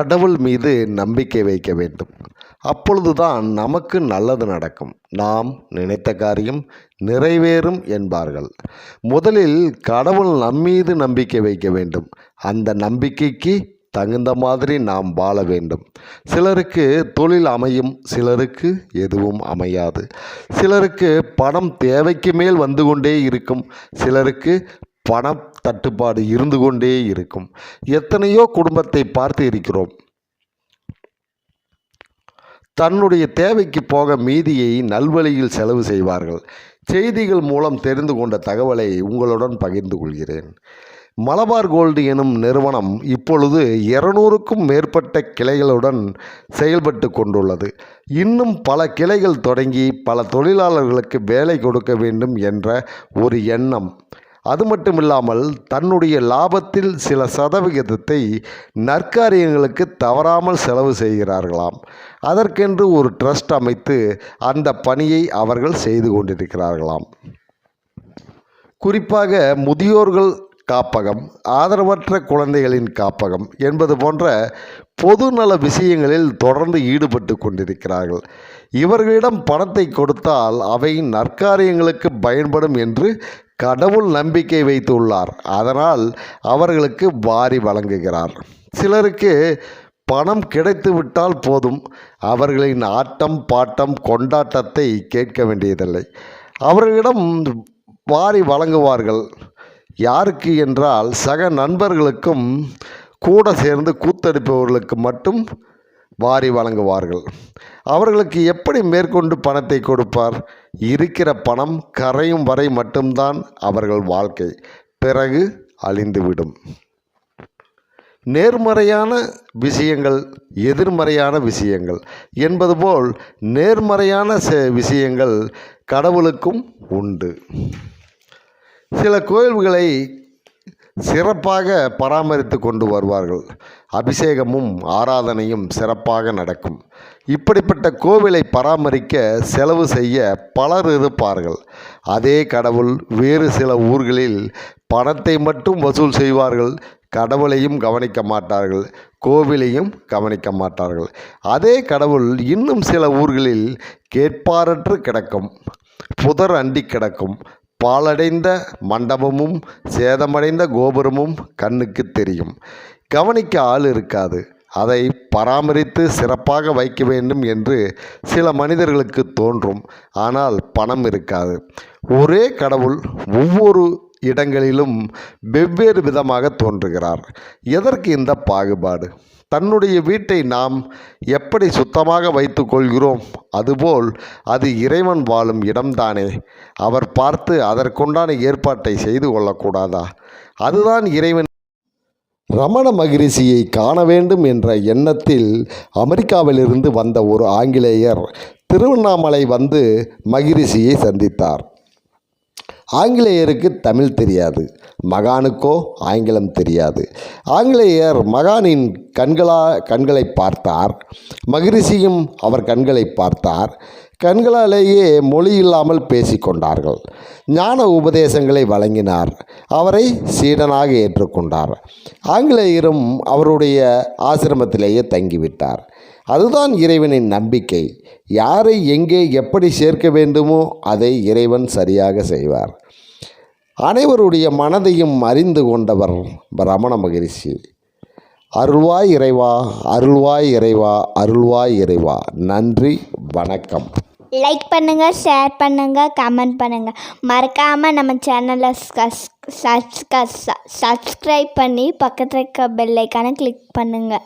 கடவுள் மீது நம்பிக்கை வைக்க வேண்டும். அப்பொழுதுதான் நமக்கு நல்லது நடக்கும். நாம் நினைத்த காரியம் நிறைவேறும் என்பார்கள். முதலில் கடவுள் நம்மீது நம்பிக்கை வைக்க வேண்டும். அந்த நம்பிக்கைக்கு தகுந்த மாதிரி நாம் வாழ வேண்டும். சிலருக்கு தொழில் அமையும், சிலருக்கு எதுவும் அமையாது. சிலருக்கு பணம் தேவைக்கு மேல் வந்து கொண்டே இருக்கும், சிலருக்கு பண தட்டுப்பாடு இருந்து கொண்டே இருக்கும். எத்தனையோ குடும்பத்தை பார்த்து இருக்கிறோம். தன்னுடைய தேவைக்கு போக மீதியை நல்வழியில் செலவு செய்வார்கள். செய்திகள் மூலம் தெரிந்து கொண்ட தகவலை உங்களுடன் பகிர்ந்து கொள்கிறேன். மலபார் கோல்டு எனும் நிறுவனம் இப்பொழுது 200க்கும் மேற்பட்ட கிளைகளுடன் செயல்பட்டு கொண்டுள்ளது. இன்னும் பல கிளைகள் தொடங்கி பல தொழிலாளர்களுக்கு வேலை கொடுக்க வேண்டும் என்ற ஒரு எண்ணம். அது மட்டுமில்லாமல் தன்னுடைய லாபத்தில் சில சதவிகிதத்தை நற்காரியங்களுக்கு தவறாமல் செலவு செய்கிறார்களாம். அதற்கென்று ஒரு ட்ரஸ்ட் அமைத்து அந்த பணியை அவர்கள் செய்து கொண்டிருக்கிறார்களாம். குறிப்பாக முதியோர்கள் காப்பகம், ஆதரவற்ற குழந்தைகளின் காப்பகம் என்பது போன்ற பொதுநல விஷயங்களில் தொடர்ந்து ஈடுபட்டு கொண்டிருக்கிறார்கள். இவர்களிடம் பணத்தை கொடுத்தால் அவை நற்காரியங்களுக்கு பயன்படும் என்று கடவுள் நம்பிக்கை வைத்துள்ளார். அதனால் அவர்களுக்கு வாரி வழங்குகிறார். சிலருக்கு பணம் கிடைத்துவிட்டால் போதும், அவர்களின் ஆட்டம் பாட்டம் கொண்டாட்டத்தை கேட்க வேண்டியதில்லை. அவர்களிடம் வாரி வழங்குவார்கள். யாருக்கு என்றால் சக நண்பர்களுக்கும் கூட சேர்ந்து கூத்தடிப்பவர்களுக்கு மட்டும் வாரி வழங்குவார்கள். அவர்களுக்கு எப்படி மேற்கொண்டு பணத்தை கொடுப்பார்? இருக்கிற பணம் கரையும் வரை மட்டும்தான் அவர்கள் வாழ்க்கை, பிறகு அழிந்துவிடும். நேர்மறையான விஷயங்கள், எதிர்மறையான விஷயங்கள் என்பது போல் நேர்மறையான விஷயங்கள் கடவுளுக்கும் உண்டு. சில கோயில்களை சிறப்பாக பராமரித்து கொண்டு வருவார்கள். அபிஷேகமும் ஆராதனையும் சிறப்பாக நடக்கும். இப்படிப்பட்ட கோவிலை பராமரிக்க செலவு செய்ய பலர் இருப்பார்கள். அதே கடவுள் வேறு சில ஊர்களில் பணத்தை மட்டும் வசூல் செய்வார்கள். கடவுளையும் கவனிக்க மாட்டார்கள், கோவிலையும் கவனிக்க மாட்டார்கள். அதே கடவுள் இன்னும் சில ஊர்களில் கேட்பாரற்று கிடக்கும், புதர் அண்டி கிடக்கும். பாழடைந்த மண்டபமும் சேதமடைந்த கோபுரமும் கண்ணுக்கு தெரியும். கவனிக்க ஆள் இருக்காது. அதை பராமரித்து சிறப்பாக வைக்க வேண்டும் என்று சில மனிதர்களுக்கு தோன்றும். ஆனால் பணம் இருக்காது. ஒரே கடவுள் ஒவ்வொரு இடங்களிலும் வெவ்வேறு விதமாக தோன்றுகிறார். எதற்கு இந்த பாகுபாடு? தன்னுடைய வீட்டை நாம் எப்படி சுத்தமாக வைத்து கொள்கிறோம், அதுபோல் அது இறைவன் வாழும் இடம்தானே. அவர் பார்த்து அதற்குண்டான ஏற்பாட்டை செய்து கொள்ளக்கூடாதா? அதுதான் இறைவன். ரமண மகரிஷியை காண வேண்டும் என்ற எண்ணத்தில் அமெரிக்காவிலிருந்து வந்த ஒரு ஆங்கிலேயர் திருவண்ணாமலை வந்து மகரிஷியை சந்தித்தார். ஆங்கிலேயருக்கு தமிழ் தெரியாது, மகானுக்கோ ஆங்கிலம் தெரியாது. ஆங்கிலேயர் மகானின் கண்களை பார்த்தார். மகரிஷியும் அவர் கண்களை பார்த்தார். கண்களாலேயே மொழி இல்லாமல் பேசிக்கொண்டார்கள். ஞான உபதேசங்களை வழங்கினார். அவரை சீடனாக ஏற்றுக்கொண்டார். ஆங்கிலேயரும் அவருடைய ஆசிரமத்திலேயே தங்கிவிட்டார். அதுதான் இறைவனின் நம்பிக்கை. யாரை எங்கே எப்படி சேர்க்க வேண்டுமோ அதை இறைவன் சரியாக செய்வார். அனைவருடைய மனதையும் அறிந்து கொண்டவர் ரமண மகரிஷி. அருள்வாய் இறைவா, அருள்வாய் இறைவா, அருள்வாய் இறைவா. நன்றி, வணக்கம். லைக் பண்ணுங்கள், ஷேர் பண்ணுங்கள், கமெண்ட் பண்ணுங்கள். மறக்காமல் நம்ம சேனலை சப்ஸ்கிரைப் பண்ணி பக்கத்தில் இருக்க பெல் ஐக்கானை கிளிக் பண்ணுங்கள்.